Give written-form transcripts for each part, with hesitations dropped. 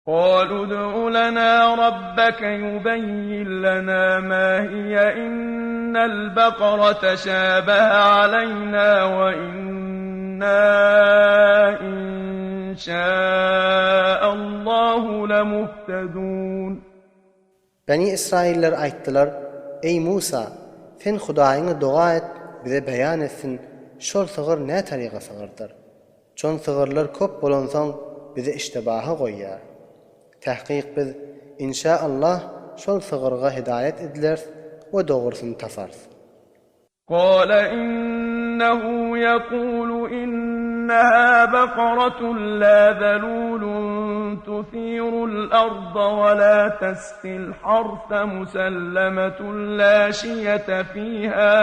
قالوا ادع لنا ربك يبين لنا ما هي إن البقرة شابه علينا وإنا إن شاء الله لمهتدون. Bani İsrailler ayttılar: Ey Musa, sen Hudaýyňa dua et, bize beýan etsin, şol sygyr näme taryga sygyrdyr. Çon sygyrlar köp bolansaň bize iştebaha goýýar. Tahqiq biz inşaallah şol sygyrga hidayet ediler we dogrusyny taparys. قال إنه يقول إنها بقرة لا ذلول تثير الأرض ولا تسقي الحرث مسلمة لا شية فيها.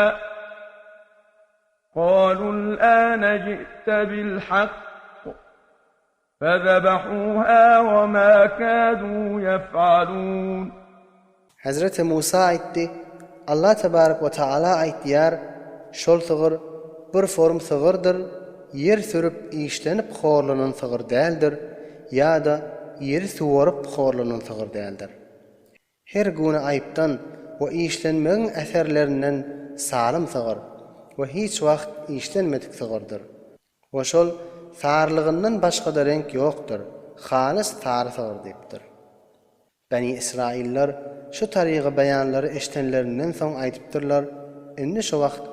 قالوا الآن جئت بالحق فذبحوها وما كادوا يفعلون. Hazreti Musa aytdy: Allah tebarek we taala aýtýar, şol sygyr bir form sygyrdyr, yer sürüp işlenip horlanan sygyr däldir, ýa-da ýeri suwaryp horlanan sygyr däldir. Her güni aýypdan we işlenmegiň äserlerinden salym sygyr we hiç wagt işlenmedik sygyrdyr. We şol sarlygyndan başga da renk ýokdur, halys sary sygyr diýipdir. Bani İsrailler şu tarygy beýanlary eşitenlerinden soň aýdypdyrlar: "Indi şu wagt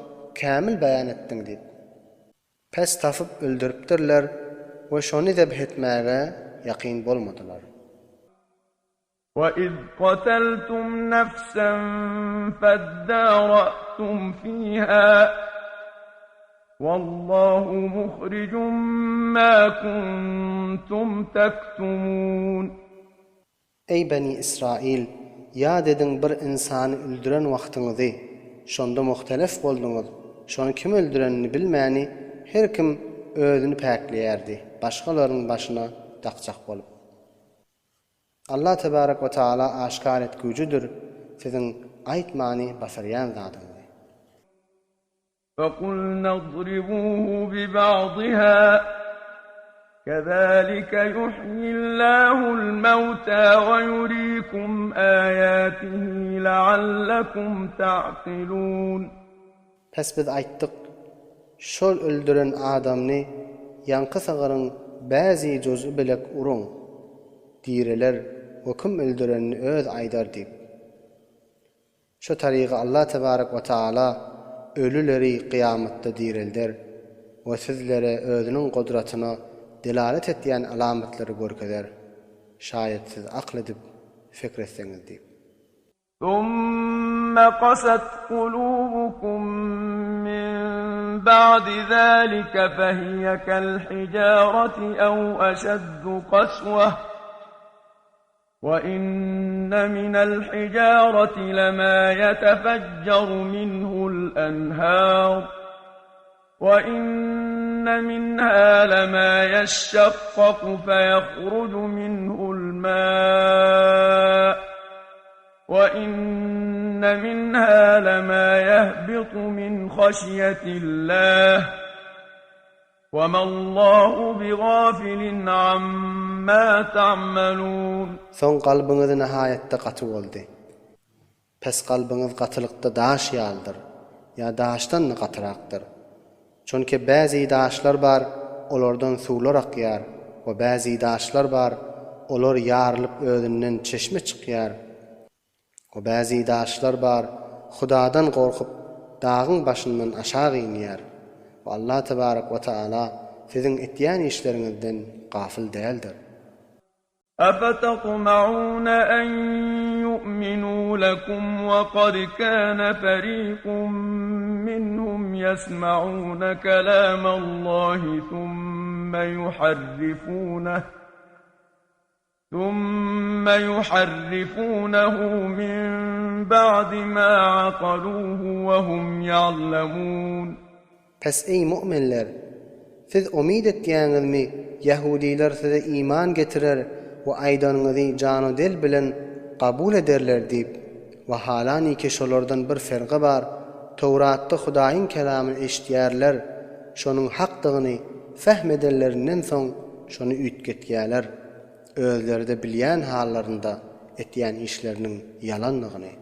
kämil beýan etdiň" diýip. Pes tapyp öldüripdirler we şonu zebh etmäge ýaqyn bolmadylar. وَإِذْ قَتَلْتُمْ نَفْسًا فَادَّارَأْتُمْ فِيهَا وَاللَّهُ مُخْرِجٌ مَا كُنْتُمْ تَكْتُمُونَ. Ey Bani İsrail, ýa dediň bir insany öldüren wagtyňyzy, şonda muhtelif bolduňyz. Şonu kim öldürenini bilmäni her kim özüni päkleýärdi, başgalaryň başyna daqçak bolup. Allah tebarek we taala aşkar etgüjüdür, siziň aýtmany basarýan zadyňyz. فَقُلْنَا اضْرِبُوهُ بِبَعْضِهَا كَذَلِكَ يُحْيِي اللَّهُ الْمَوْتَى وَيُرِيكُمْ آيَاتِهِ لَعَلَّكُمْ تَعْقِلُونَ. Pes biz aýtdyk, şol öldüren adamny ýanky sagyryň bäzi jüzü bilek urun. Direler hukm öldürenini öz aýdar diýip. Şu tarygy Allah tebarek we taala ölüleri kıyamatda dirildir we sizlere özüniň gudratyna delalet etýän alamatları görkezler. Şayet siz akl edip fikr etseňiz diýip. ثُمَّ قَسَتْ قُلُوبُكُم مِّن بَعْدِ ذَلِكَ فَهِيَ كَالْحِجَارَةِ أَوْ أَشَدُّ قَسْوَةً وَإِنَّ مِنَ الْحِجَارَةِ لَمَا يَتَفَجَّرُ مِنْهُ الْأَنْهَارُ وَإِنَّ مِنْهَا لَمَا يَشَّقَّقُ فَيَخْرُجُ مِنْهُ الْمَاءُ وَإِنَّ مِنْهَا لَمَا يَهْبِطُ مِنْ خَشْيَةِ اللَّهِ وَمَا اللَّهُ بِغَافِلٍ عَمَّا تَعْمَلُونَ. Son kalbyňyz nihaýetde gaty boldy. Pes kalbyňyz gatylykda daş ýaldyr, ýa daşdan gatyrakdyr. Çünki bäzi daşlar bar, olardan suwlar akýar, we bäzi daşlar bar, olar ýarylyp özünden çeşme çykýar. O bäzi daşlar bar, Hudadan gorkup dağın başyndan aşağı inýär. Ve Allah tebarek ve taala siziň etýän işleriňizden gafil däldir. أَفَتَطْمَعُونَ أَن يُؤْمِنُوا لَكُمْ وَقَدْ كَانَ فَرِيقٌ مِّنْهُمْ يَسْمَعُونَ كَلَامَ اللَّهِ ثُمَّ يُحَرِّفُونَهُ مِنْ بَعْدِ مَا عَقَلُوهُ وَهُمْ يَعْلَمُونَ. Pes ey müminler, siz umid etýäňizmi Yahudiler size iman getirer we aýdanyňyzy jany del bilen kabul ederler diýip we halaniki şolardan bir ferqi bar, Tawratda Hudaýyň kelamyny eşitýärler, şonuň hakdygyny fahmedenlerinden soň şonu üýtgetýärler. özleri de bilýän hallarynda etýän işleriniň ýalanlygyny.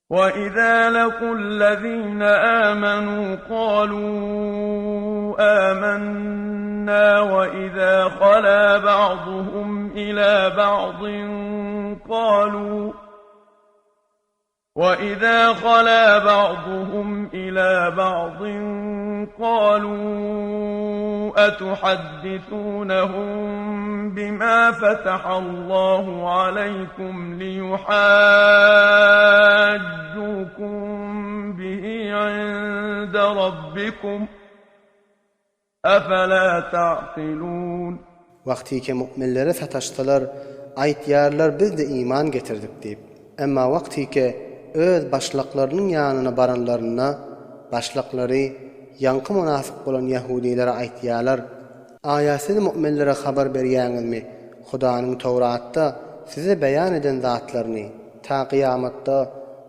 وَإِذَا لَقُوا الَّذِينَ آمَنُوا قَالُوا آمَنَّا وَإِذَا خَلَا بَعْضُهُمْ إِلَى بَعْضٍ قَالُوا أَتُحَدِّثُونَهُم بِمَا فَتَحَ اللَّهُ عَلَيْكُمْ لِيُحَاجُّوكُم بِهِ عِندَ رَبِّكُمْ أَفَلَا تَعْقِلُونَ Wagtike mu'minlere sataşdylar, aýtýarlar biz de iman getirdik diýip. Emma wagtike öz başlaklarynyň ýanyna baranlaryna başlaklary ýanky munafyk bolan ýahudilere aýtýarlar: "Aýatsy mu'minlere habar berýäňizmi? Hudaýyň Tawratda size beýan eden zatlaryny ta kıyamatda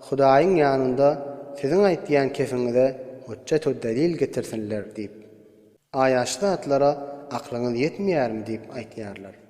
Hudaýyň ýanynda siziň aýtýan kefiňize hujjat we delil getirsinler" diýip. Aýaşda atlara aklyňyz ýetmeýärmi diýip aýtýarlar.